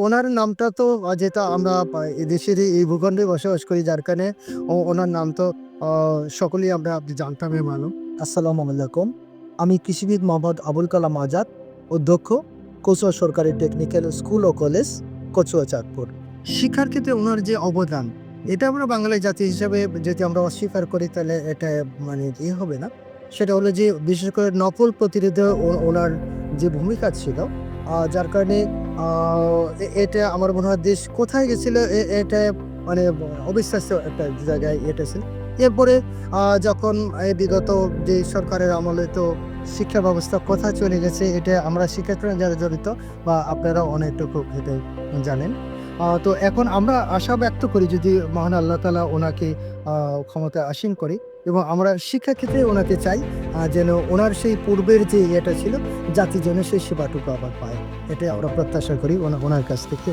ওনার নামটা তো যেটা আমরা এদেশেরই এই ভূখণ্ডে বসবাস করি যার কারণে ওনার নাম তো আ সকলেই আপনি জানতামই মালুম। আসসালামু আলাইকুম। আমি কৃষিবিদ মোহাম্মদ আবুল কালাম আজাদ, অধ্যক্ষ, কচুয়া সরকারি টেকনিক্যাল স্কুল ও কলেজ, কচুয়া চাঁদপুর। শিক্ষার ক্ষেত্রে ওনার যে অবদান, এটা আমরা বাঙালি জাতি হিসাবে যদি আমরা অস্বীকার করি তাহলে এটা মানে হবে না। সেটা হলো যে বিশেষ করে নকল প্রতিরোধে ওনার যে ভূমিকা ছিল, যার কারণে আ এটা আমার মনে হয় দেশ কোথায় গেছিল এটা মানে অবিশ্বাস্য একটা জায়গায় এটা ছিল। এরপরে যখন বিগত যে সরকারের আমলে তো শিক্ষা ব্যবস্থা কোথায় চলে গেছে এটা আমরা শিক্ষার্থীরা যারা জড়িত বা আপনারাও অনেকটুকু এটাই জানেন। তো এখন আমরা আশা ব্যক্ত করি যদি মহান আল্লাহ তাআলা ওনাকে আ ক্ষমতায় আসীন করে এবং আমরা শিক্ষাক্ষেত্রে ওনাকে চাই যেন ওনার সেই পূর্বের যে ইয়েটা ছিল জাতি যেন সেই সেবাটুকু আবার পায়। এটাই আমরা প্রত্যাশা করি ওনার কাছ থেকে।